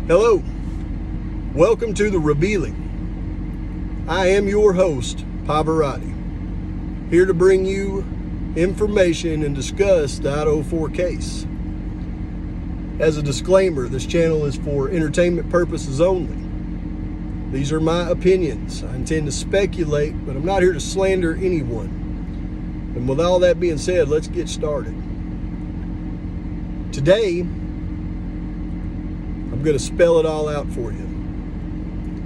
Hello, welcome to The Revealing. I am your host, Pavoratti, here to bring you information and discuss the I-04 case. As a disclaimer, this channel is for entertainment purposes only. These are my opinions. I intend to speculate, but I'm not here to slander anyone. And with all that being said, let's get started. Today, I'm going to spell it all out for you.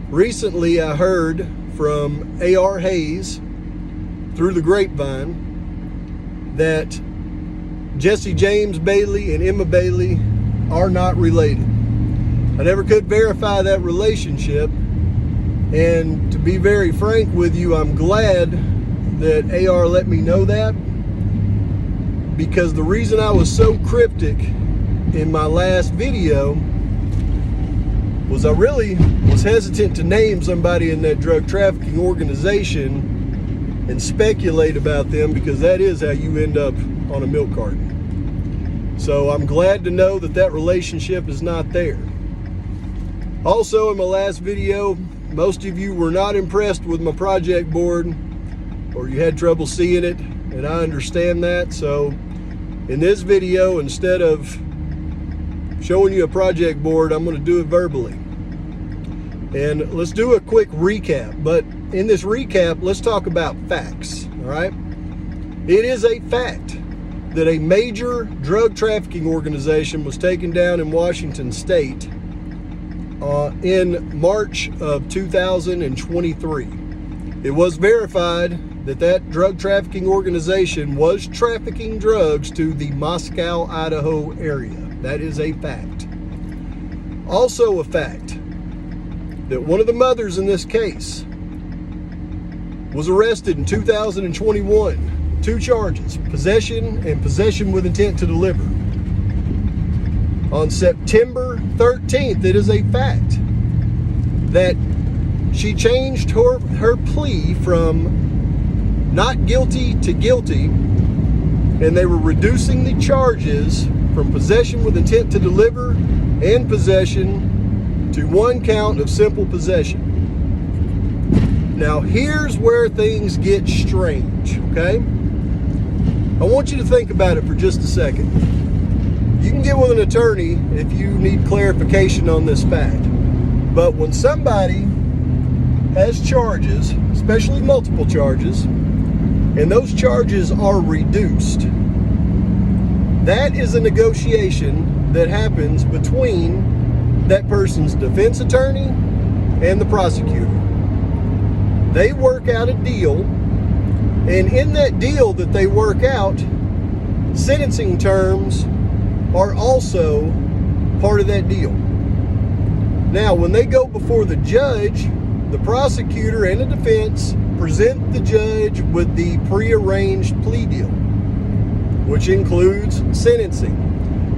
Recently, I heard from A.R. Hayes through the grapevine that Jesse James Bailey and Emma Bailey are not related. I never could verify that relationship, and to be very frank with you, I'm glad that A.R. let me know that, because the reason I was so cryptic in my last video was I really was hesitant to name somebody in that drug trafficking organization and speculate about them, because that is how you end up on a milk carton. So I'm glad to know that that relationship is not there. Also, in my last video, most of you were not impressed with my project board, or you had trouble seeing it, and I understand that. So in this video, instead of showing you a project board, I'm going to do it verbally. And let's do a quick recap. But in this recap, let's talk about facts, all right? It is a fact that a major drug trafficking organization was taken down in Washington State in March of 2023. It was verified that that drug trafficking organization was trafficking drugs to the Moscow, Idaho area. That is a fact. Also a fact that one of the mothers in this case was arrested in 2021. 2 charges, possession and possession with intent to deliver. On September 13th, it is a fact that she changed her plea from not guilty to guilty, and they were reducing the charges from possession with intent to deliver and possession to 1 count of simple possession. Now, here's where things get strange, okay? I want you to think about it for just a second. You can get with an attorney if you need clarification on this fact. But when somebody has charges, especially multiple charges, and those charges are reduced, that is a negotiation that happens between that person's defense attorney and the prosecutor. They work out a deal, and in that deal that they work out, sentencing terms are also part of that deal. Now, when they go before the judge, the prosecutor and the defense present the judge with the prearranged plea deal, which includes sentencing.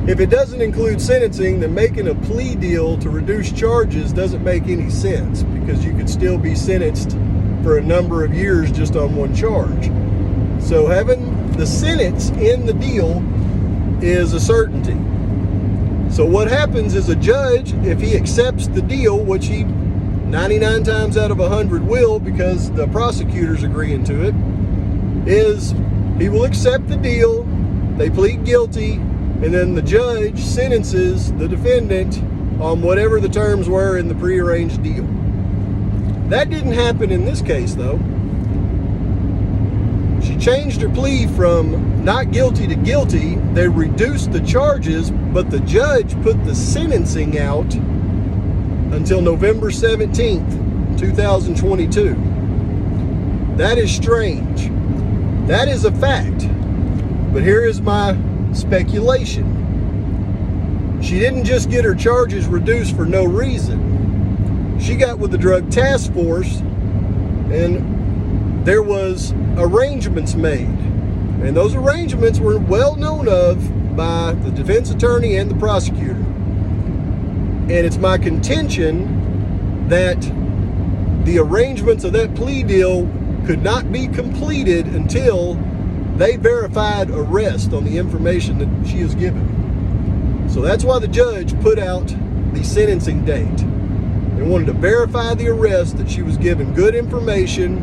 If it doesn't include sentencing, then making a plea deal to reduce charges doesn't make any sense, because you could still be sentenced for a number of years just on 1 charge. So having the sentence in the deal is a certainty. So what happens is a judge, if he accepts the deal, which he 99 times out of 100 will, because the prosecutor's agreeing to it, is he will accept the deal, they plead guilty, and then the judge sentences the defendant on whatever the terms were in the prearranged deal. That didn't happen in this case, though. She changed her plea from not guilty to guilty. They reduced the charges, but the judge put the sentencing out until November 17th, 2022. That is strange. That is a fact. But here is my speculation. She didn't just get her charges reduced for no reason. She got with the drug task force, and there was arrangements made. And those arrangements were well known of by the defense attorney and the prosecutor. And it's my contention that the arrangements of that plea deal could not be completed until they verified arrest on the information that she has given. So that's why the judge put out the sentencing date. They wanted to verify the arrest, that she was given good information,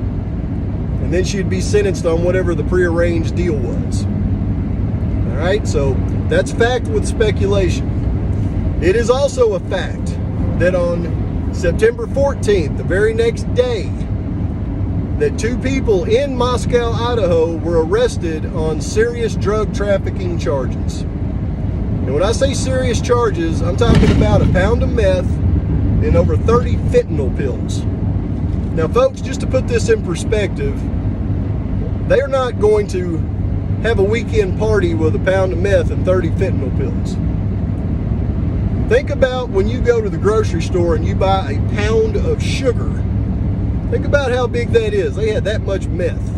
and then she'd be sentenced on whatever the prearranged deal was. All right, so that's fact with speculation. It is also a fact that on September 14th, the very next day, that 2 people in Moscow, Idaho were arrested on serious drug trafficking charges. And when I say serious charges, I'm talking about a pound of meth and over 30 fentanyl pills. Now, folks, just to put this in perspective, they're not going to have a weekend party with a pound of meth and 30 fentanyl pills. Think about when you go to the grocery store and you buy a pound of sugar. Think about how big that is. They had that much meth.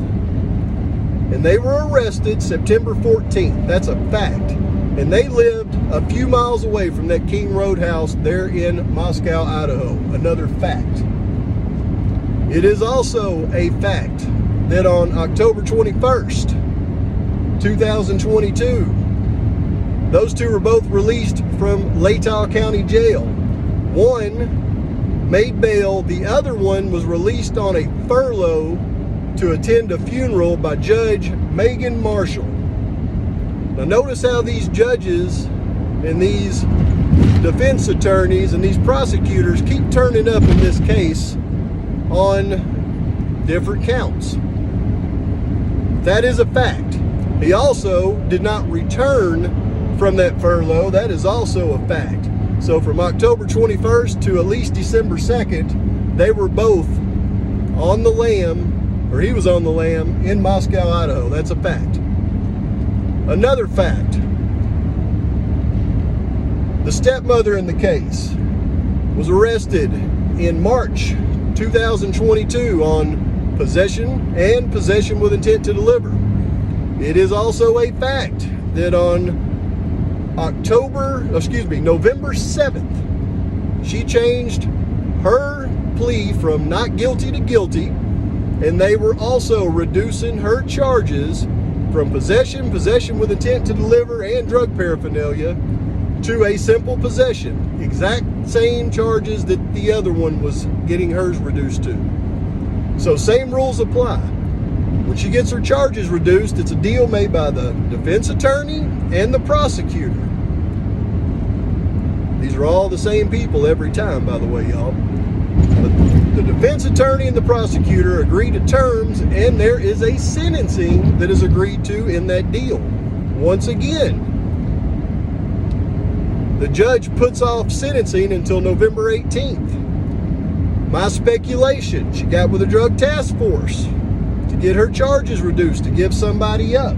And they were arrested September 14th. That's a fact. And they lived a few miles away from that King Road house there in Moscow, Idaho. Another fact. It is also a fact that on October 21st, 2022, those 2 were both released from Latah County Jail. One made bail, the other one was released on a furlough to attend a funeral by Judge Megan Marshall. Now notice how these judges and these defense attorneys and these prosecutors keep turning up in this case on different counts. That is a fact. He also did not return from that furlough. That is also a fact. So from October 21st to at least December 2nd, they were both on the lam, or he was on the lam in Moscow, Idaho. That's a fact. Another fact. The stepmother in the case was arrested in March 2022 on possession and possession with intent to deliver. It is also a fact that on November 7th, she changed her plea from not guilty to guilty, and they were also reducing her charges from possession with intent to deliver, and drug paraphernalia to a simple possession. Exact same charges that the other one was getting hers reduced to. So same rules apply. When she gets her charges reduced, it's a deal made by the defense attorney and the prosecutor. These are all the same people every time, by the way, y'all. But the defense attorney and the prosecutor agree to terms, and there is a sentencing that is agreed to in that deal. Once again, the judge puts off sentencing until November 18th. My speculation, she got with the drug task force to get her charges reduced, to give somebody up.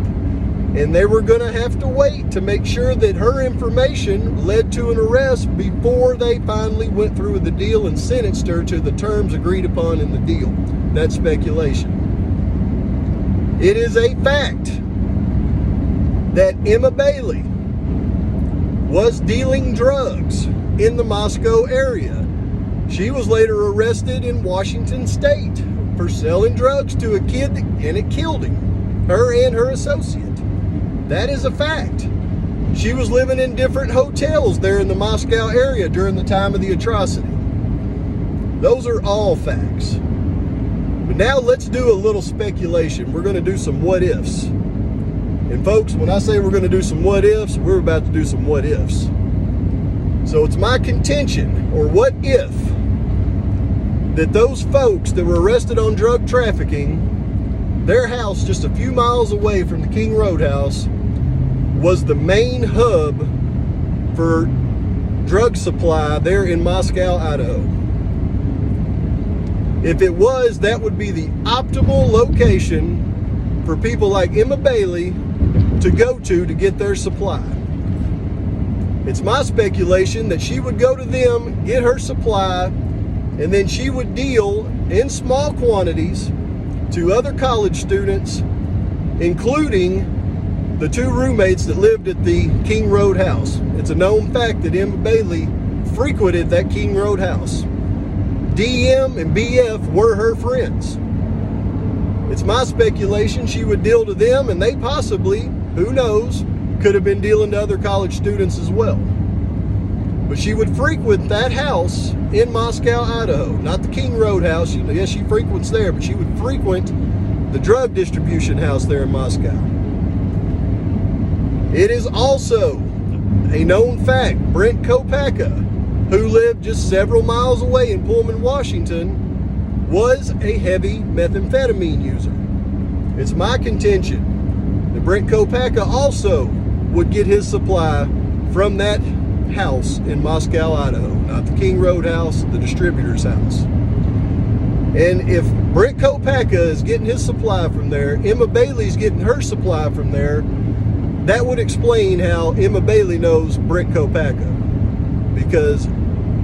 And they were going to have to wait to make sure that her information led to an arrest before they finally went through with the deal and sentenced her to the terms agreed upon in the deal. That's speculation. It is a fact that Emma Bailey was dealing drugs in the Moscow area. She was later arrested in Washington State for selling drugs to a kid, and it killed him, her and her associate. That is a fact. She was living in different hotels there in the Moscow area during the time of the atrocity. Those are all facts. But now let's do a little speculation. We're going to do some what ifs. And folks, when I say we're going to do some what ifs, we're about to do some what ifs. So it's my contention, or what if, that those folks that were arrested on drug trafficking, their house just a few miles away from the King Road house was the main hub for drug supply there in Moscow, Idaho. If it was, that would be the optimal location for people like Emma Bailey to go to get their supply. It's my speculation that she would go to them, get her supply, and then she would deal in small quantities to other college students, including the 2 roommates that lived at the King Road house. It's a known fact that Emma Bailey frequented that King Road house. DM and BF were her friends. It's my speculation she would deal to them, and they possibly, who knows, could have been dealing to other college students as well. But she would frequent that house in Moscow, Idaho. Not the King Road house. Yes, she frequents there, but she would frequent the drug distribution house there in Moscow. It is also a known fact, Brent Kopacka, who lived just several miles away in Pullman, Washington, was a heavy methamphetamine user. It's my contention that Brent Kopacka also would get his supply from that house in Moscow, Idaho. Not the King Road house, the distributor's house. And if Brent Kopacka is getting his supply from there, Emma Bailey's getting her supply from there, that would explain how Emma Bailey knows Brent Kopacka, because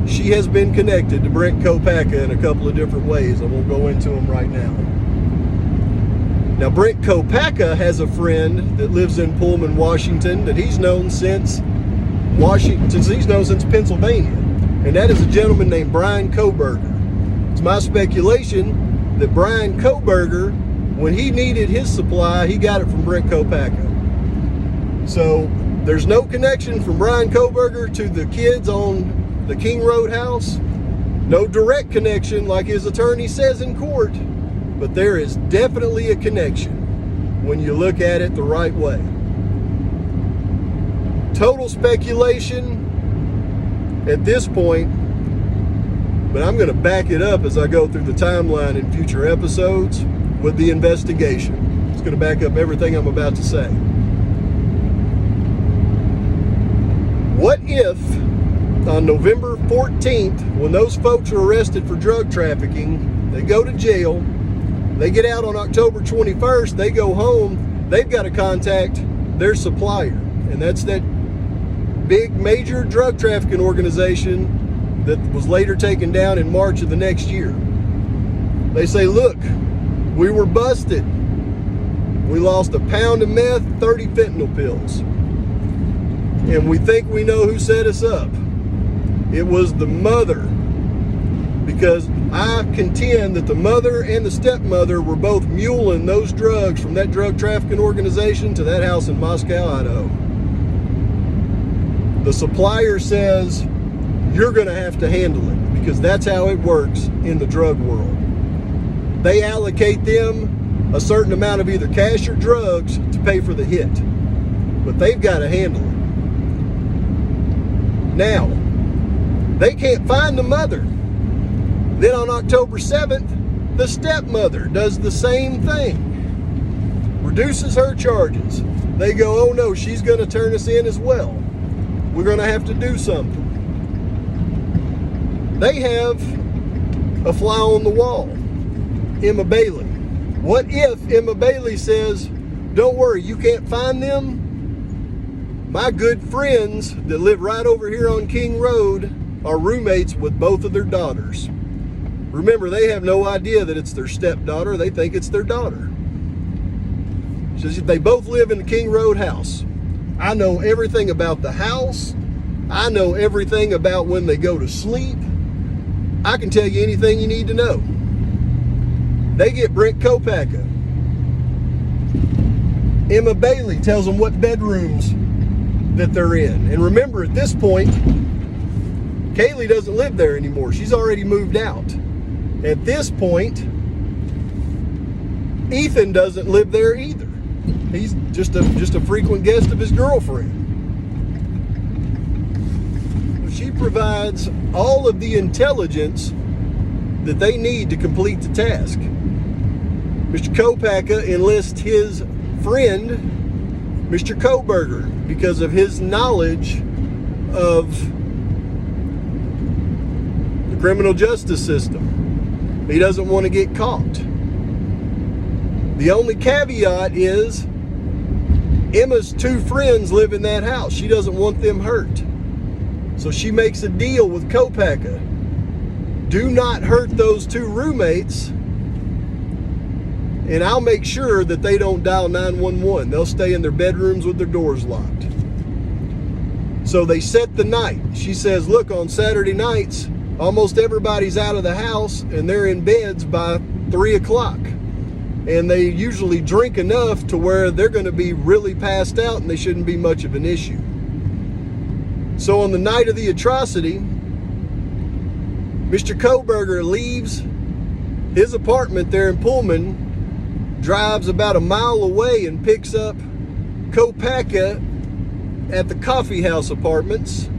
she has been connected to Brent Kopacka in a couple of different ways. I won't go into them right now. Now, Brent Kopacka has a friend that lives in Pullman, Washington, that he's known since Pennsylvania, and that is a gentleman named Bryan Kohberger. It's my speculation that Bryan Kohberger, when he needed his supply, he got it from Brent Kopacka. So there's no connection from Bryan Kohberger to the kids on the King Road house. No direct connection like his attorney says in court, but there is definitely a connection when you look at it the right way. Total speculation at this point, but I'm going to back it up as I go through the timeline in future episodes with the investigation. It's going to back up everything I'm about to say. What if on November 14th, when those folks are arrested for drug trafficking, they go to jail, they get out on October 21st, they go home, they've got to contact their supplier, and that's that big major drug trafficking organization that was later taken down in March of the next year. They say, look, we were busted. We lost a pound of meth, 30 fentanyl pills. And we think we know who set us up. It was the mother, because I contend that the mother and the stepmother were both muling those drugs from that drug trafficking organization to that house in Moscow, Idaho. The supplier says, you're going to have to handle it, because that's how it works in the drug world. They allocate them a certain amount of either cash or drugs to pay for the hit, but they've got to handle it. Now, they can't find the mother. Then on October 7th, the stepmother does the same thing, reduces her charges. They go, oh no, she's going to turn us in as well. We're going to have to do something. They have a fly on the wall, Emma Bailey. What if Emma Bailey says, don't worry, you can't find them? My good friends that live right over here on King Road are roommates with both of their daughters. Remember, they have no idea that it's their stepdaughter. They think it's their daughter. So they both live in the King Road house. I know everything about the house. I know everything about when they go to sleep. I can tell you anything you need to know. They get Brent Kopacka. Emma Bailey tells them what bedrooms that they're in. And remember, at this point, Kaylee doesn't live there anymore. She's already moved out. At this point, Ethan doesn't live there either. He's just a frequent guest of his girlfriend. She provides all of the intelligence that they need to complete the task. Mr. Kopacka enlists his friend, Mr. Kohberger, because of his knowledge of the criminal justice system. He doesn't want to get caught. The only caveat is Emma's two friends live in that house. She doesn't want them hurt. So she makes a deal with Kopacka. Do not hurt those two roommates, and I'll make sure that they don't dial 911. They'll stay in their bedrooms with their doors locked. So they set the night. She says, look, on Saturday nights, almost everybody's out of the house and they're in beds by 3 o'clock. And they usually drink enough to where they're going to be really passed out and they shouldn't be much of an issue. So on the night of the atrocity, Mr. Kohberger leaves his apartment there in Pullman, drives about a mile away and picks up Kopaka at the Coffee House Apartments,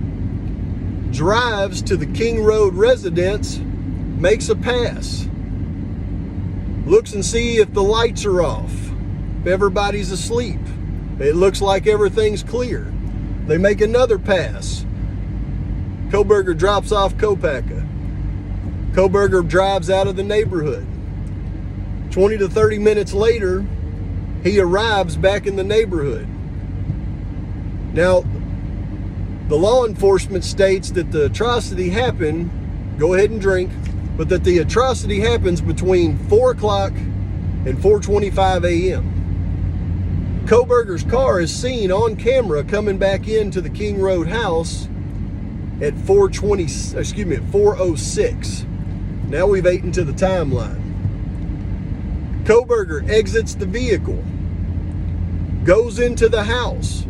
drives to the King Road residence, makes a pass, looks and see if the lights are off, if everybody's asleep. It looks like everything's clear. They make another pass. Kohberger drops off Kopaka. Kohberger drives out of the neighborhood. 20 to 30 minutes later, he arrives back in the neighborhood. Now, the law enforcement states that the atrocity happened, go ahead and drink, but that the atrocity happens between 4 o'clock and 4:25 a.m. Kohberger's car is seen on camera coming back into the King Road house at 4:06. Now we've ate into the timeline. Kohberger exits the vehicle, goes into the house.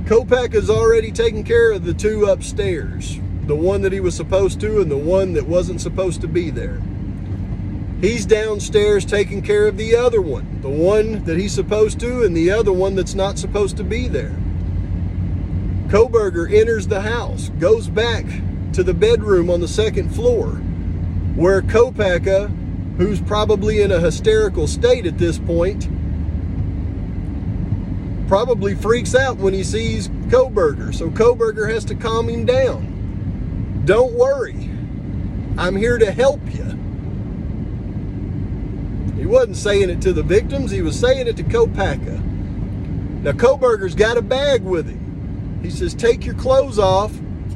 Kopaka's already taken care of the two upstairs, the one that he was supposed to and the one that wasn't supposed to be there. He's downstairs taking care of the other one, the one that he's supposed to and the other one that's not supposed to be there. Kohberger enters the house, goes back to the bedroom on the second floor, where Kopaka, who's probably in a hysterical state at this point, probably freaks out when he sees Kohberger. So Kohberger has to calm him down. Don't worry, I'm here to help you. He wasn't saying it to the victims, he was saying it to Kopaka. Now Kohberger's got a bag with him. He says, take your clothes off,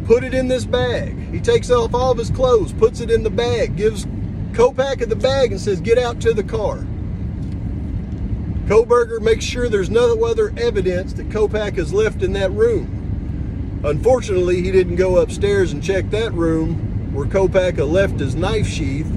put it in this bag. He takes off all of his clothes, puts it in the bag, gives Kopaka the bag and says, get out to the car. Kohberger makes sure there's no other evidence that Kopaka's left in that room. Unfortunately, he didn't go upstairs and check that room where Kopaka left his knife sheath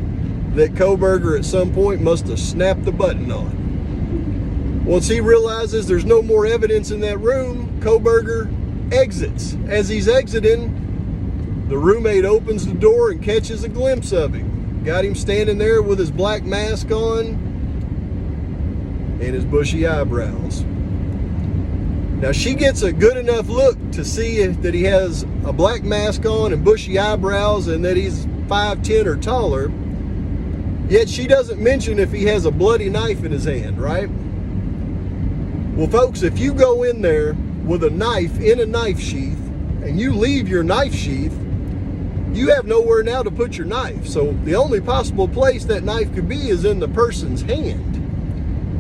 that Kohberger at some point must have snapped the button on. Once he realizes there's no more evidence in that room, Kohberger exits. As he's exiting, the roommate opens the door and catches a glimpse of him. Got him standing there with his black mask on and his bushy eyebrows. Now she gets a good enough look to see that he has a black mask on and bushy eyebrows and that he's 5'10" or taller. Yet she doesn't mention if he has a bloody knife in his hand, right? Well, folks, if you go in there with a knife in a knife sheath and you leave your knife sheath, you have nowhere now to put your knife. So the only possible place that knife could be is in the person's hand.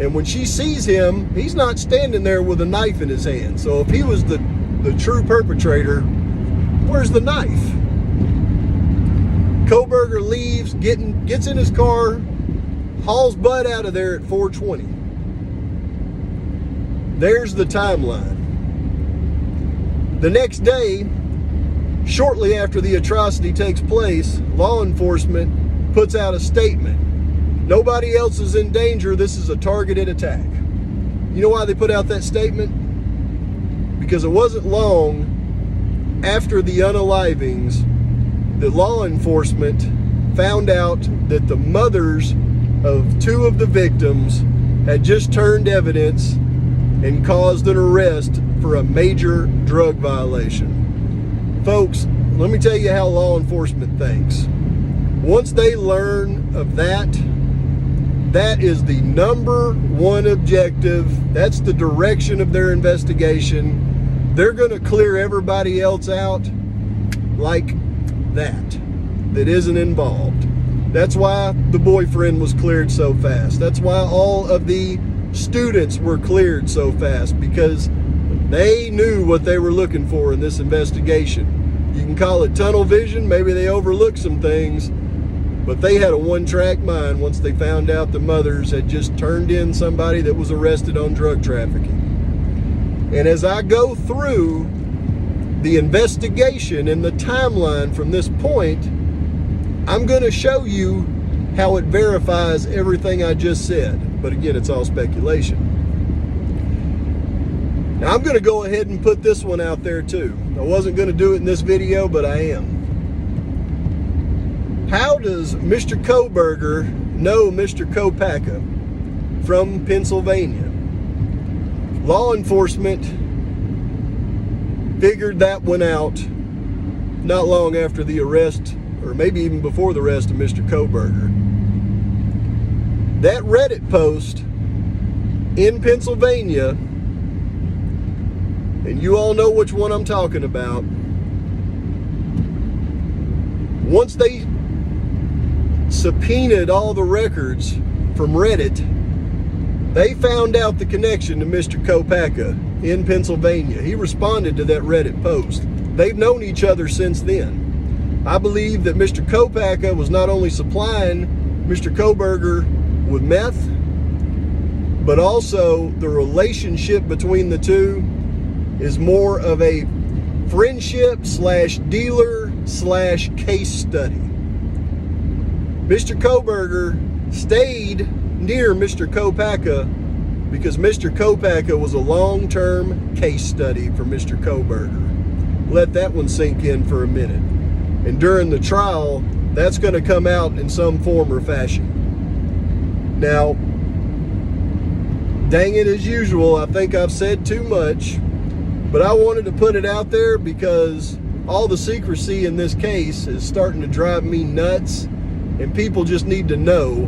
And when she sees him, he's not standing there with a knife in his hand. So if he was the true perpetrator, where's the knife? Kohberger leaves, gets in his car, hauls butt out of there at 4:20. There's the timeline. The next day, shortly after the atrocity takes place, law enforcement puts out a statement. Nobody else is in danger. This is a targeted attack. You know why they put out that statement? Because it wasn't long after the unalivings that law enforcement found out that the mothers of two of the victims had just turned evidence and caused an arrest for a major drug violation. Folks, let me tell you how law enforcement thinks. Once they learn of that, that is the number one objective. That's the direction of their investigation. They're going to clear everybody else out like that isn't involved. That's why the boyfriend was cleared so fast. That's why all of the students were cleared so fast, because they knew what they were looking for in this investigation. You can call it tunnel vision. Maybe they overlooked some things, but they had a one-track mind once they found out the mothers had just turned in somebody that was arrested on drug trafficking. And as I go through the investigation and the timeline from this point, I'm going to show you how it verifies everything I just said. But again, it's all speculation. Now, I'm going to go ahead and put this one out there too. I wasn't going to do it in this video, but I am. How does Mr. Kohberger know Mr. Kopaka from Pennsylvania? Law enforcement figured that one out not long after the arrest, or maybe even before the arrest of Mr. Kohberger. That Reddit post in Pennsylvania, and you all know which one I'm talking about, once they subpoenaed all the records from Reddit, they found out the connection to Mr. Kopaka in Pennsylvania. He responded to that Reddit post. They've known each other since then. I believe that Mr. Kopaka was not only supplying Mr. Kohberger with meth, but also the relationship between the two is more of a friendship slash dealer slash case study. Mr. Kohberger stayed near Mr. Kopaka because Mr. Kopaka was a long-term case study for Mr. Kohberger. Let that one sink in for a minute. And during the trial, that's going to come out in some form or fashion. Now, dang it, as usual, I think I've said too much, but I wanted to put it out there because all the secrecy in this case is starting to drive me nuts, and people just need to know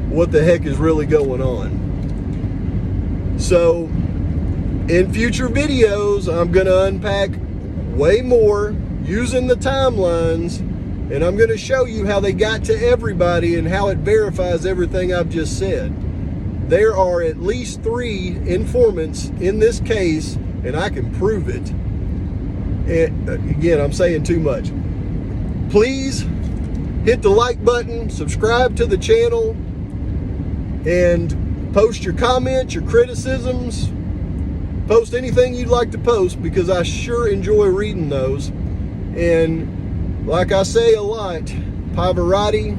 what the heck is really going on. So, in future videos, I'm going to unpack way more using the timelines, and I'm going to show you how they got to everybody and how it verifies everything I've just said. There are at least 3 informants in this case, and I can prove it. And again, I'm saying too much. Please hit the like button, subscribe to the channel, and post your comments, your criticisms. Post anything you'd like to post, because I sure enjoy reading those. And like I say a lot, Pavoratti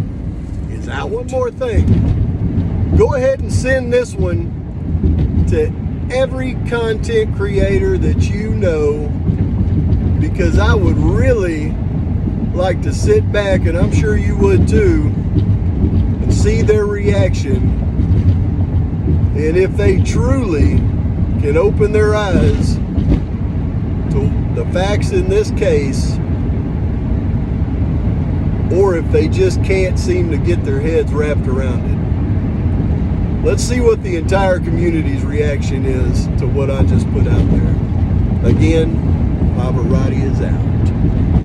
is out. One more thing. Go ahead and send this one to every content creator that you know, because I would really like to sit back, and I'm sure you would too, and see their reaction. And if they truly can open their eyes to the facts in this case, or if they just can't seem to get their heads wrapped around it. Let's see what the entire community's reaction is to what I just put out there. Again, Pavoratti is out.